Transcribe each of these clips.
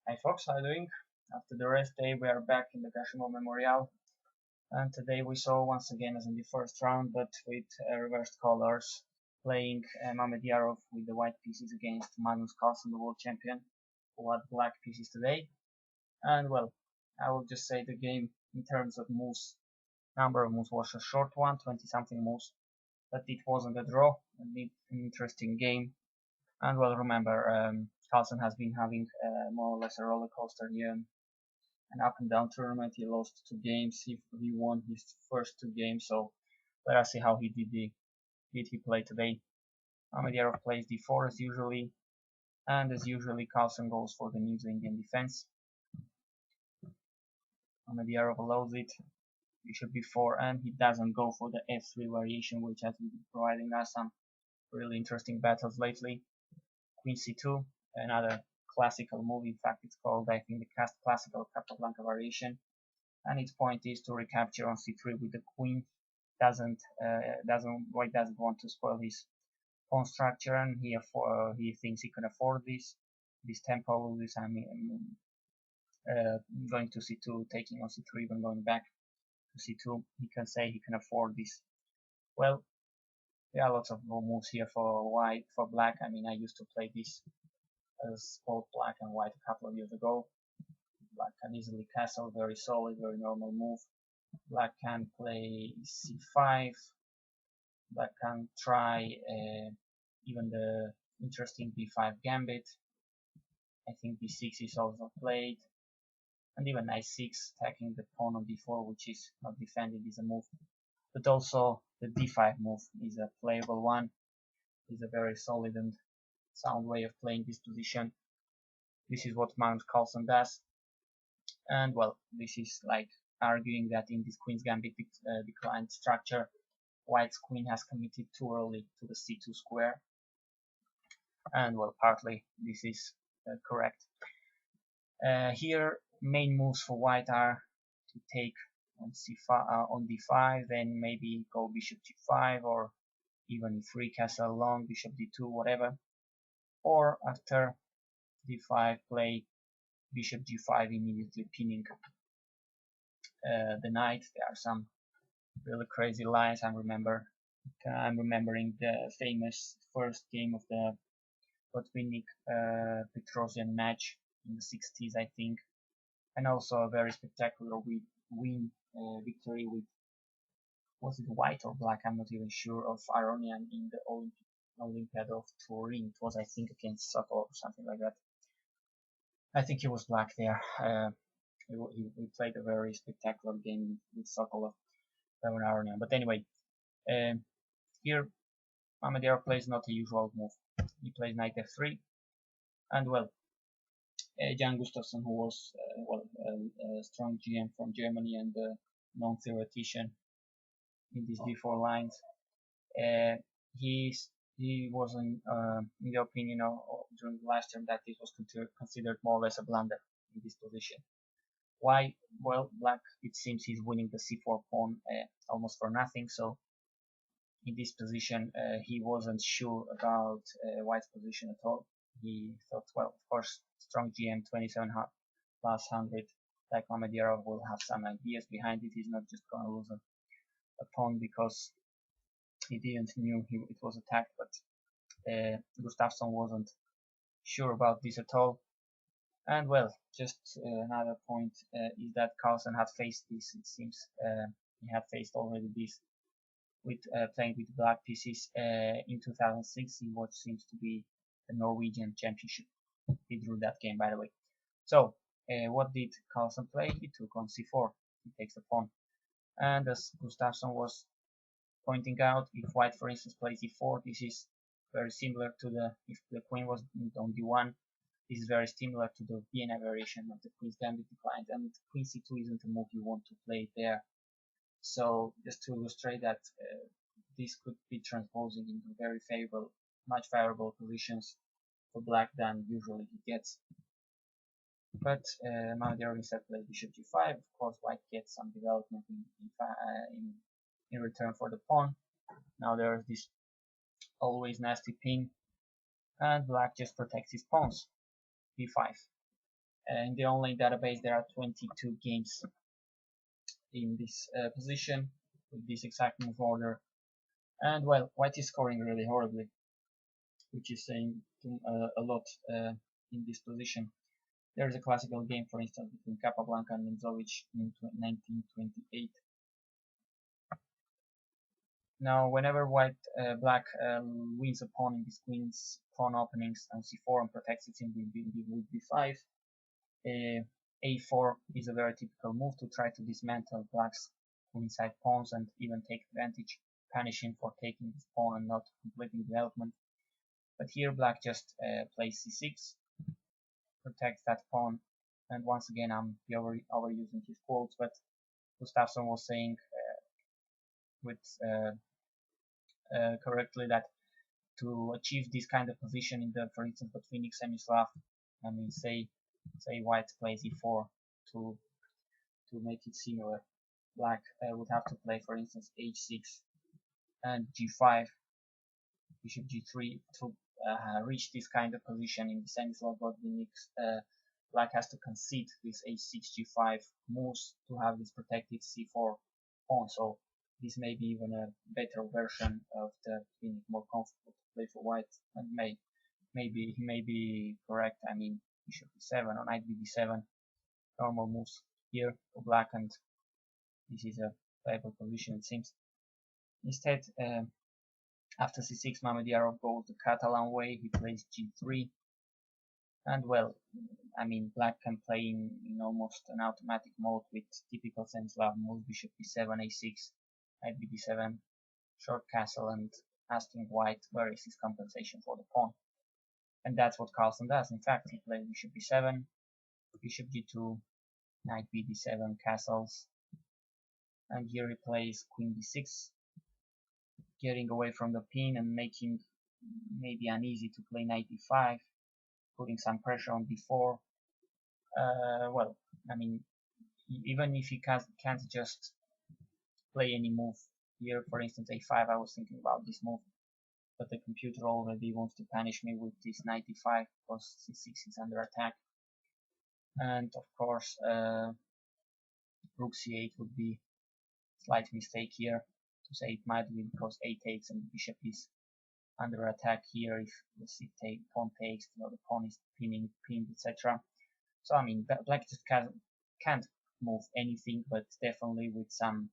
Hi folks, how are you doing? After the rest day we are back in the Gashimov Memorial, and today we saw once again as in the first round but with reversed colors, playing Mamedyarov with the white pieces against Magnus Carlsen, the world champion, who had black pieces today. And well, I will just say the game in terms of moves, number of moves was a short one, 20 something moves, but it wasn't a draw, an interesting game. And well, remember, Carlsen has been having more or less a roller coaster here, an up and down tournament. He lost 2 games. He won his first 2 games. So let us see how did he play today. Mamedyarov plays d4 as usually, and as usually Carlsen goes for the Nimzo-Indian defense. Mamedyarov allows it. Bishop b4, and he doesn't go for the f3 variation, which has been providing us some really interesting battles lately. Queen c2, another classical move. In fact, it's called, I think, the classical Capablanca variation, and its point is to recapture on c3 with the queen. White doesn't want to spoil his pawn structure, and he thinks he can afford this tempo. This going to c2, taking on c3, even going back to c2. He can say he can afford this. Well, there are lots of moves here for black. I mean, I used to play this as both black and white a couple of years ago. Black can easily castle, very solid, very normal move. Black can play c5. Black can try even the interesting b5 gambit. I think b6 is also played, and even knight 6 attacking the pawn on d4, which is not defended, is a move. But also the d5 move is a playable one. Is a very solid and sound way of playing this position. This is what Magnus Carlsen does, and well, this is like arguing that in this Queen's Gambit declined structure, White's queen has committed too early to the c2 square, and well, partly this is correct. Here, main moves for White are to take on c5, on d5, then maybe go bishop g5, or even free castle along, bishop d2, whatever. Or after d5, play bishop g5, immediately pinning the knight. There are some really crazy lines. I'm remembering the famous first game of the Botvinnik Petrosian match in the 60s, I think, and also a very spectacular win victory with, was it white or black? I'm not even sure, of Aronian in the Olympiad of Turin. It was, I think, against Sokol or something like that. I think he was black there. He played a very spectacular game with Sokolov, Aronian. But anyway, here Mamedyarov plays not a usual move. He plays knight f3, and well, Jan Gustafsson, who was a strong GM from Germany and a known theoretician in these d4 lines, he was in the opinion of during the last term that this was considered more or less a blunder in this position. Why? Well, black, it seems he's winning the c4 pawn almost for nothing, so in this position he wasn't sure about white's position at all. He thought, well, of course, strong GM 27 plus 100 like Mamedyarov will have some ideas behind it. He's not just gonna lose a pawn because he didn't knew it was attacked, but Gustafsson wasn't sure about this at all. And well, just another point is that Carlsen had faced this. It seems he had faced already this with playing with black pieces in 2006 in what seems to be the Norwegian Championship. He drew that game, by the way. So what did Carlsen play? He took on c4. He takes the pawn, and as Gustafsson was pointing out, if white, for instance, plays e4, this is very similar to if the queen was on d1, this is very similar to the Vienna variation of the Queen's Gambit declined, and queen c2 isn't a move you want to play there. So just to illustrate that this could be transposing into very favorable, much favorable positions for black than usually he gets. But Mamedyarov instead played bishop g5. Of course, white gets some development in return for the pawn. Now there's this always nasty pin, and black just protects his pawns. b5. In the online database there are 22 games in this position with this exact move order, and well, white is scoring really horribly, which is saying a lot in this position. There is a classical game, for instance, between Capablanca and Nimzo-Indian in 1928. Now, whenever black wins a pawn in this queen's pawn openings on c4 and protects it in with b5, a4 is a very typical move to try to dismantle black's queenside pawns and even take advantage, punish him for taking this pawn and not completing development. But here black just plays c6, protects that pawn, and once again I'm overusing his quotes, but Gustafsson was saying with correctly that to achieve this kind of position in the, for instance, but Phoenix Semislav, I mean, say white plays e4 to make it similar. Black would have to play, for instance, h6 and g5, bishop g3 to reach this kind of position in the Semislav Phoenix. Black has to concede this h6 g5 moves to have this protected c4 pawn. So this may be even a better version of the being more comfortable to play for white, and maybe he may be correct. I mean, bishop b7 or knight b7, normal moves here for black, and this is a playable position it seems. Instead, after c6, Mamedyarov goes the Catalan way. He plays g3, and well, I mean, black can play in almost an automatic mode with typical Stanislav moves: bishop b7, a6, knight b7, short castle, and asking white where is his compensation for the pawn. And that's what Carlsen does. In fact, he plays bishop b7, bishop g2, knight b7, castles, and here he plays queen b6, getting away from the pin and making maybe uneasy to play knight e5, putting some pressure on b4. Well, I mean, even if he can't just play any move here, for instance a5, I was thinking about this move, but the computer already wants to punish me with this knight e5 because c6 is under attack. And of course, rook c8 would be a slight mistake here to say it might be because a takes and the bishop is under attack here. If the pawn takes, the pawn is pinned, etc. So I mean, black just can't move anything, but definitely with some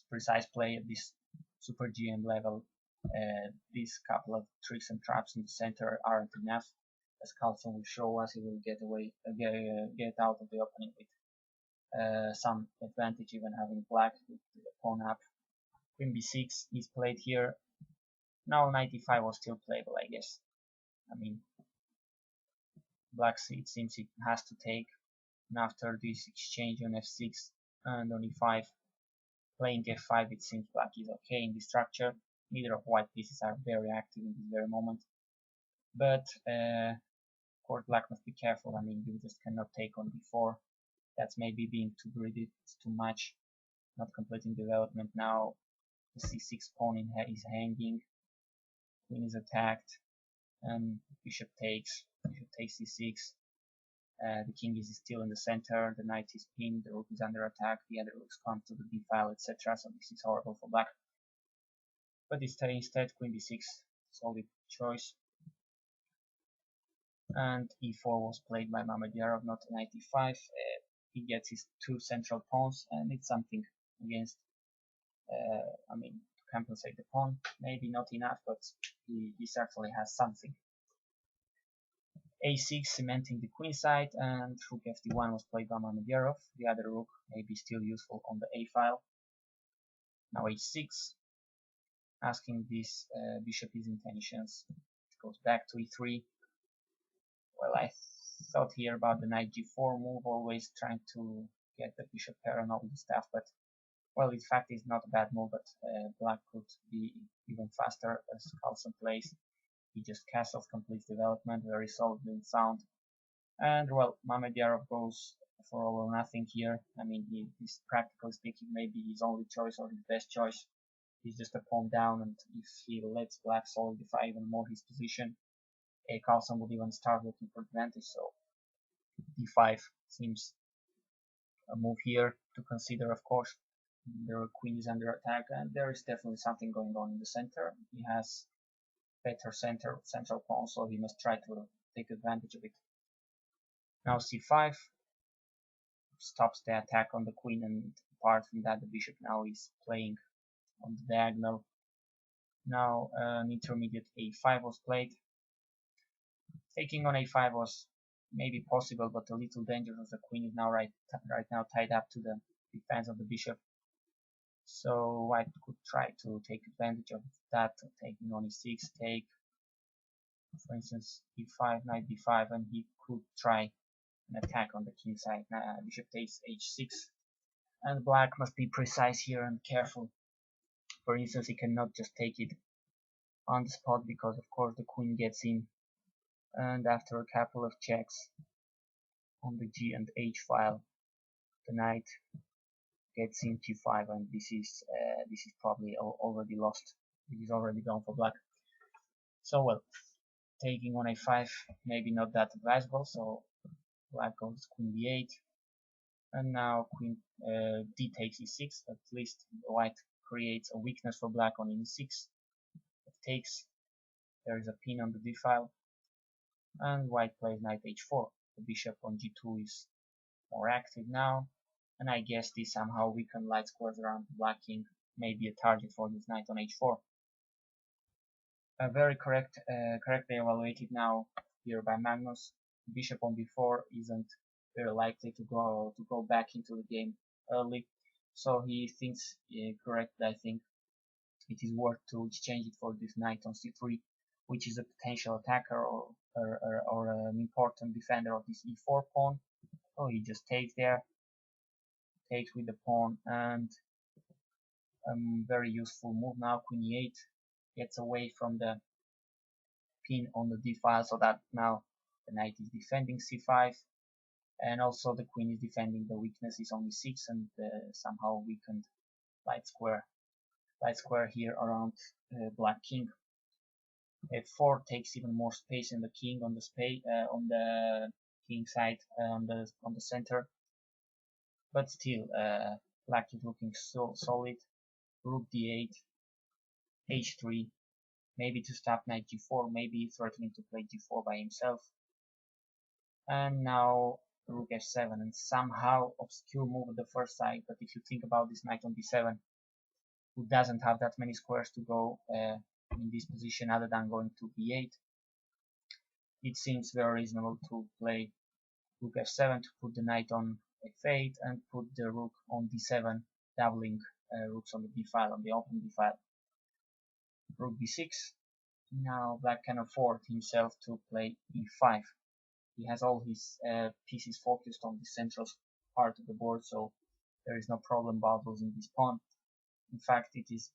precise play at this super GM level, these couple of tricks and traps in the center aren't enough, as Carlsen will show us. He will get out of the opening with some advantage, even having black with the pawn up. Queen b6 is played here. Now knight e5 was still playable, I guess. I mean, black it seems it has to take, and after this exchange on f6 and on e5, playing f5, it seems black is okay in this structure. Neither of white pieces are very active in this very moment, but of course black must be careful. I mean, you just cannot take on b4. That's maybe being too greedy, it's too much, not completing development. Now the c6 pawn is hanging, queen is attacked, and bishop takes c6. The king is still in the center, the knight is pinned, the rook is under attack, the other rooks come to the b file, etc. So this is horrible for black. But instead, queen b6, solid choice. And e4 was played by Mamedyarov, not knight e5. He gets his two central pawns, and it's something against, I mean, to compensate the pawn. Maybe not enough, but he certainly has something. a6 cementing the queen side, and rook fd1 was played by Mamedyarov. The other rook may be still useful on the a file. Now h6, asking this bishop his intentions. It goes back to e3. Well, I thought here about the knight g4 move, always trying to get the bishop pair and all this stuff, but well, in fact it's not a bad move, but black could be even faster as Carlsen plays. He just castles, completes development, very solid and sound. And well, Mamedyarov goes for all or nothing here. I mean, he's practically speaking maybe his only choice or his best choice. He's just a pawn down, and if he lets black solidify even more his position, Carlsen would even start looking for advantage. So d5 seems a move here to consider, of course. The queen is under attack, and there is definitely something going on in the center. He has better central pawn, so he must try to take advantage of it. Now c5 stops the attack on the queen, and apart from that, the bishop now is playing on the diagonal. Now an intermediate a5 was played. Taking on a5 was maybe possible, but a little dangerous. The queen is now right now tied up to the defense of the bishop. So white could try to take advantage of that, taking on e6, take, for instance, e5, knight d5, and he could try an attack on the king side. Bishop takes h6, and black must be precise here and careful. For instance, he cannot just take it on the spot because, of course, the queen gets in, and after a couple of checks on the g and h file, the knight gets in g5, and this is probably already lost. It is already gone for black. So well, taking on a5 maybe not that advisable. So black goes queen d8, and now queen d takes e6. At least white creates a weakness for black on e6. It takes. There is a pin on the d file, and white plays knight h4. The bishop on g2 is more active now, and I guess this somehow weakened light squares around the black king may be a target for this knight on h4. Very correctly evaluated now here by Magnus. Bishop on b4 isn't very likely to go back into the game early, so he thinks correctly. I think it is worth to exchange it for this knight on c3, which is a potential attacker or an important defender of this e4 pawn. So he just takes there, takes with the pawn, and very useful move now. Queen e8 gets away from the pin on the d file, so that now the knight is defending c5, and also the queen is defending the weaknesses on e6 and somehow weakened light square here around black king. f4 takes even more space in the king on the king side on the center, but still black is looking so solid. Rook d8, h3, maybe to stop knight g4, maybe threatening to play g4 by himself, and now rook f7, and somehow obscure move at the first sight, but if you think about this knight on b7, who doesn't have that many squares to go in this position other than going to b8, it seems very reasonable to play rook f7 to put the knight on f8 and put the rook on d7, doubling rooks on the d file, on the open d file. Rook b6. Now black can afford himself to play e5. He has all his pieces focused on the central part of the board, so there is no problem about losing this pawn. In fact, it is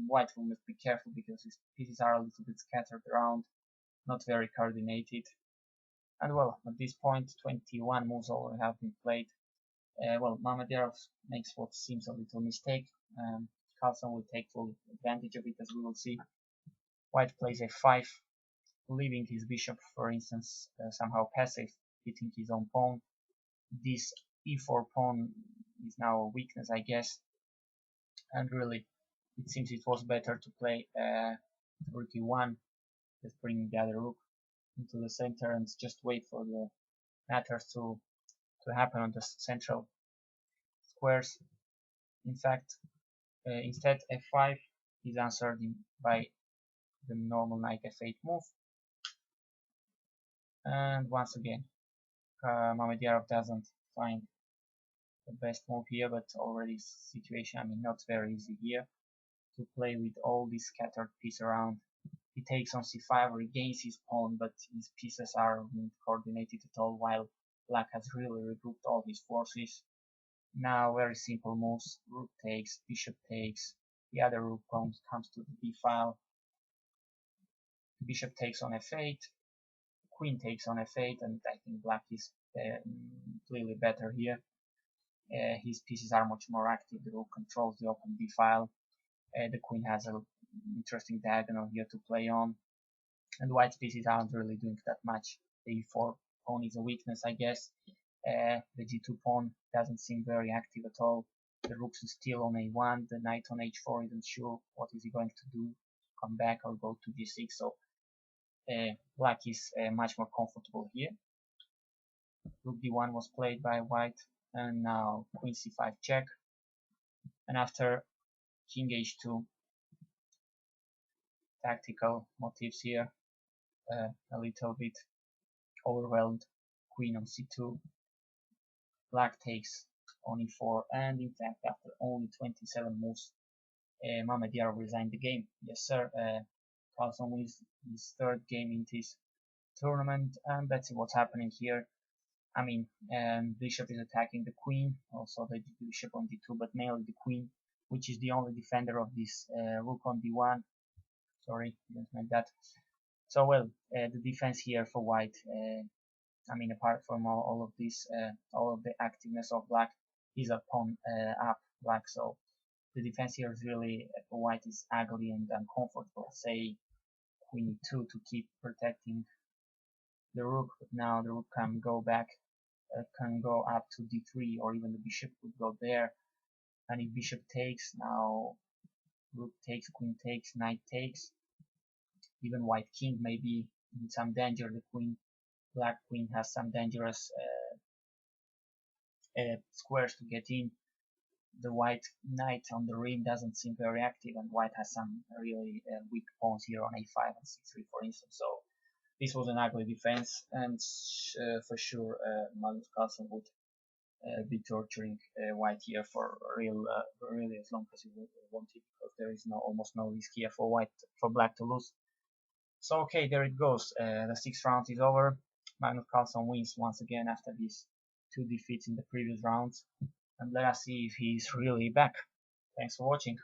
white who must be careful because his pieces are a little bit scattered around, not very coordinated. And well, at this point, 21 moves already have been played. Well, Mamedyarov makes what seems a little mistake. Carlsen will take full advantage of it, as we will see. White plays f5, leaving his bishop, for instance, somehow passive, hitting his own pawn. This e4 pawn is now a weakness, I guess, and really it seems it was better to play rook e1, just bringing the other rook into the center and just wait for the matters to happen on the central squares. In fact, instead f5 is answered by the normal knight f8 move, and once again Mamedyarov doesn't find the best move here, but already situation, I mean, not very easy here to play with all these scattered pieces around. He takes on c5, regains his pawn, but his pieces are not coordinated at all, while black has really regrouped all his forces. Now very simple moves: rook takes, bishop takes, the other rook comes to the d file, bishop takes on f8, queen takes on f8, and I think black is clearly better here. His pieces are much more active. The rook controls the open d file. The queen has an interesting diagonal here to play on, and white's pieces aren't really doing that much. The e4 pawn is a weakness, I guess. The g2 pawn doesn't seem very active at all. The rook is still on a1, the knight on h4 isn't sure what is he going to do, come back or go to g6, so black is much more comfortable here. Rook d1 was played by white, and now queen c5 check, and after king h2, tactical motives here, a little bit overwhelmed, queen on c2, black takes on e4, and in fact after only 27 moves, Mamedyarov resigned the game. Yes sir, Carlsen wins his third game in this tournament, and let's see what's happening here. I mean, bishop is attacking the queen, also the bishop on d2, but mainly the queen, which is the only defender of this rook on d1. Sorry, didn't make that. So well, the defense here for white, I mean, apart from all of this, all of the activeness of black, is a pawn up black, so the defense here is really, for white, is ugly and uncomfortable. Say queen e2 to keep protecting the rook, but now the rook can go back, can go up to d3, or even the bishop could go there, and if bishop takes, now rook takes, queen takes, knight takes, even white king may be in some danger. The queen, black queen, has some dangerous squares to get in. The white knight on the rim doesn't seem very active, and white has some really weak pawns here on a5 and c3, for instance. So this was an ugly defense, and for sure Magnus Carlsen would be torturing white here for really as long as he wanted, because there is almost no risk here for black to lose. So okay, there it goes. The 6th round is over. Magnus Carlsen wins once again after these 2 defeats in the previous rounds, and let us see if he's really back. Thanks for watching.